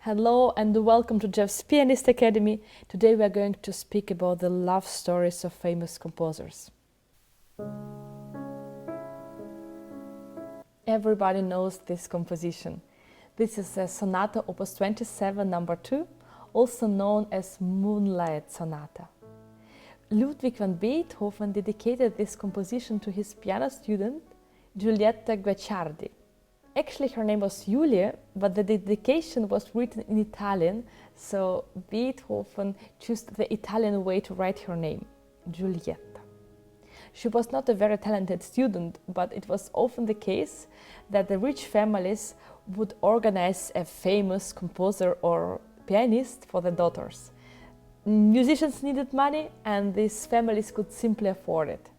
Hello and welcome to Jeff's Pianist Academy. Today we are going to speak about the love stories of famous composers. Everybody knows this composition. This is a Sonata Opus 27 number 2, also known as Moonlight Sonata. Ludwig van Beethoven dedicated this composition to his piano student, Giulietta Guicciardi. Actually, her name was Ilie, but the dedication was written in Italian, so Beethoven chose the Italian way to write her name, Giulietta. She was not a very talented student, but it was often the case that the rich families would organize a famous composer or pianist for their daughters. Musicians needed money, and these families could simply afford it.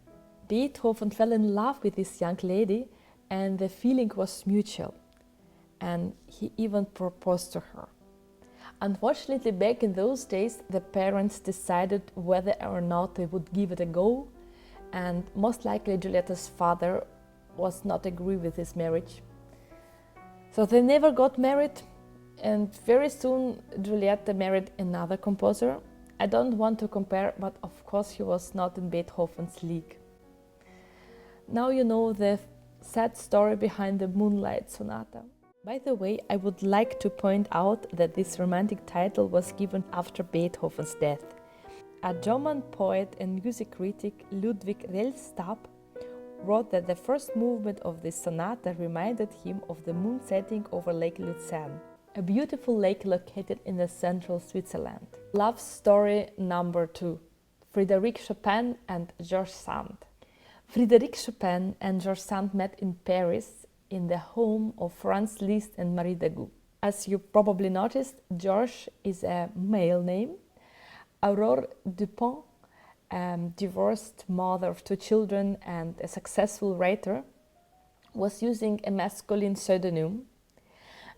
Beethoven fell in love with this young lady, and the feeling was mutual, and he even proposed to her. Unfortunately, back in those days, the parents decided whether or not they would give it a go, and most likely Giulietta's father was not agree with this marriage. So they never got married, and very soon Giulietta married another composer. I don't want to compare, but of course he was not in Beethoven's league. Now you know the sad story behind the Moonlight Sonata. By the way, I would like to point out that this romantic title was given after Beethoven's death. A German poet and music critic, Ludwig Rellstab, wrote that the first movement of this sonata reminded him of the moon setting over Lake Lucerne, a beautiful lake located in the central Switzerland. Love story number 2, Frédéric Chopin and Georges Sand. Frédéric Chopin and Georges Sand met in Paris in the home of Franz Liszt and Marie Dagout. As you probably noticed, Georges is a male name. Aurore Dupont, divorced mother of 2 children and a successful writer, was using a masculine pseudonym,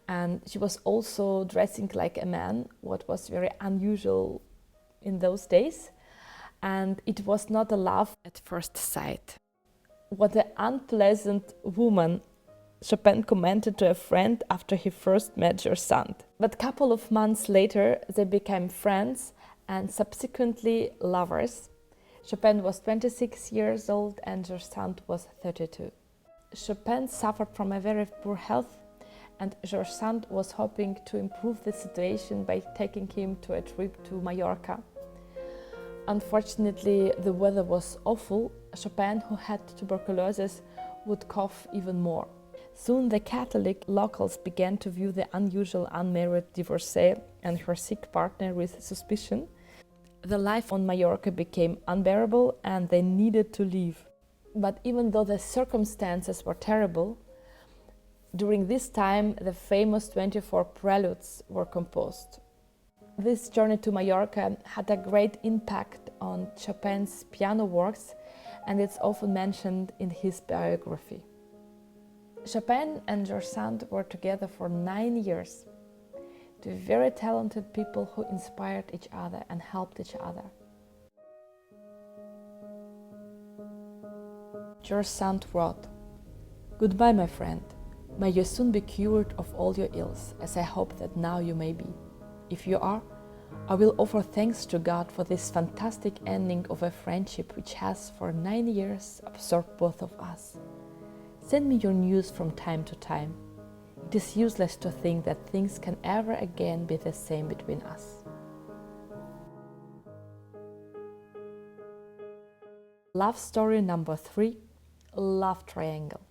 and she was also dressing like a man, what was very unusual in those days, and it was not a love at first sight. What an unpleasant woman, Chopin commented to a friend after he first met Georges Sand. But a couple of months later, they became friends and subsequently lovers. Chopin was 26 years old and Georges Sand was 32. Chopin suffered from a very poor health, and Georges Sand was hoping to improve the situation by taking him to a trip to Mallorca. Unfortunately, the weather was awful. Chopin, who had tuberculosis, would cough even more. Soon the Catholic locals began to view the unusual unmarried divorcee and her sick partner with suspicion. The life on Mallorca became unbearable and they needed to leave. But even though the circumstances were terrible, during this time the famous 24 Préludes were composed. This journey to Mallorca had a great impact on Chopin's piano works, and it's often mentioned in his biography. Chopin and Georges Sand were together for 9 years, 2 very talented people who inspired each other and helped each other. Georges Sand wrote, "Goodbye, my friend. May you soon be cured of all your ills, as I hope that now you may be. If you are, I will offer thanks to God for this fantastic ending of a friendship which has for 9 years absorbed both of us. Send me your news from time to time. It is useless to think that things can ever again be the same between us." Love story number 3, Love Triangle.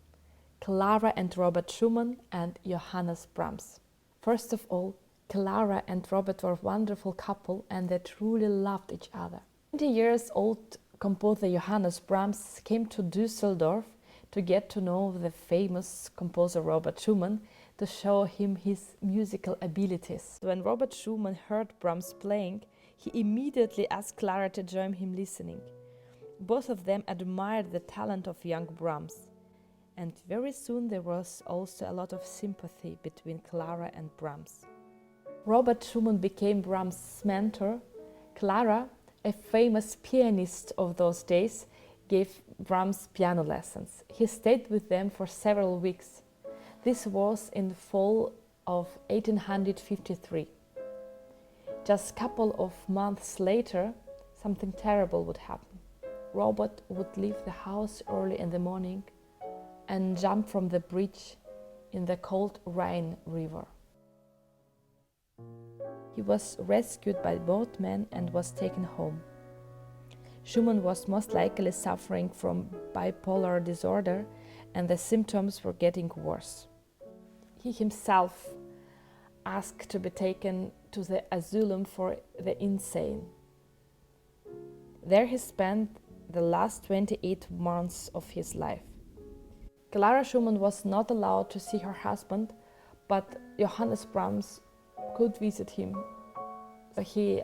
Clara and Robert Schumann and Johannes Brahms. First of all, Clara and Robert were a wonderful couple and they truly loved each other. 20 years old composer Johannes Brahms came to Düsseldorf to get to know the famous composer Robert Schumann, to show him his musical abilities. When Robert Schumann heard Brahms playing, he immediately asked Clara to join him listening. Both of them admired the talent of young Brahms, and very soon there was also a lot of sympathy between Clara and Brahms. Robert Schumann became Brahms' mentor. Clara, a famous pianist of those days, gave Brahms piano lessons. He stayed with them for several weeks. This was in fall of 1853. Just a couple of months later, something terrible would happen. Robert would leave the house early in the morning and jump from the bridge in the cold Rhine River. He was rescued by boatmen and was taken home. Schumann was most likely suffering from bipolar disorder, and the symptoms were getting worse. He himself asked to be taken to the asylum for the insane. There he spent the last 28 months of his life. Clara Schumann was not allowed to see her husband, but Johannes Brahms could visit him. So he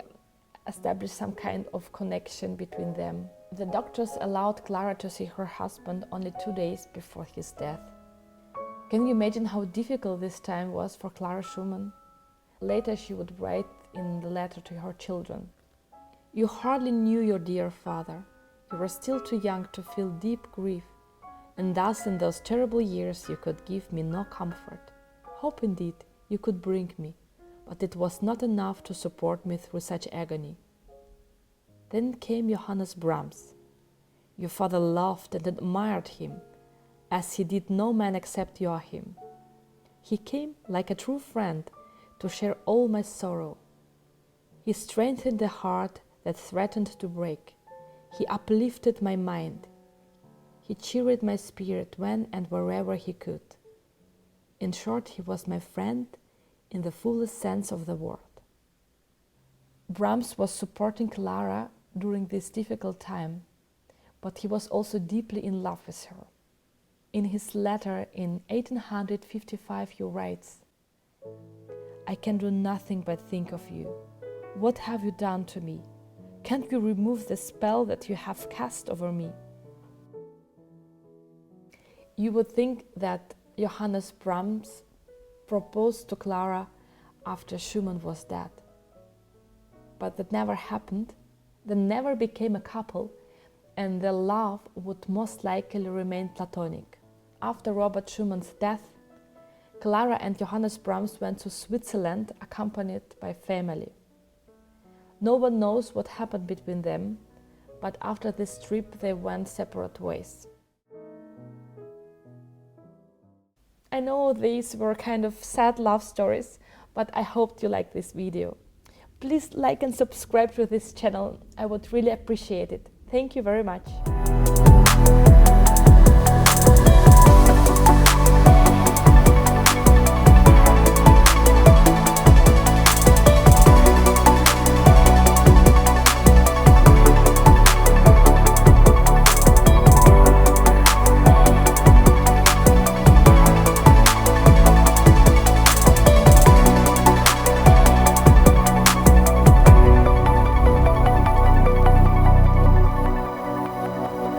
established some kind of connection between them. The doctors allowed Clara to see her husband only 2 days before his death. Can you imagine how difficult this time was for Clara Schumann? Later she would write in the letter to her children, "You hardly knew your dear father. You were still too young to feel deep grief, and thus in those terrible years you could give me no comfort. Hope indeed you could bring me, but it was not enough to support me through such agony." Then came Johannes Brahms. Your father loved and admired him, as he did no man except Joachim. He came like a true friend to share all my sorrow. He strengthened the heart that threatened to break. He uplifted my mind. He cheered my spirit when and wherever he could. In short, he was my friend in the fullest sense of the word. Brahms was supporting Clara during this difficult time, but he was also deeply in love with her. In his letter in 1855 he writes, "I can do nothing but think of you. What have you done to me? Can't you remove the spell that you have cast over me?" You would think that Johannes Brahms proposed to Clara after Schumann was dead. But that never happened. They never became a couple, and their love would most likely remain platonic. After Robert Schumann's death, Clara and Johannes Brahms went to Switzerland accompanied by family. No one knows what happened between them, but after this trip they went separate ways. I know these were kind of sad love stories, but I hoped you liked this video. Please like and subscribe to this channel. I would really appreciate it. Thank you very much.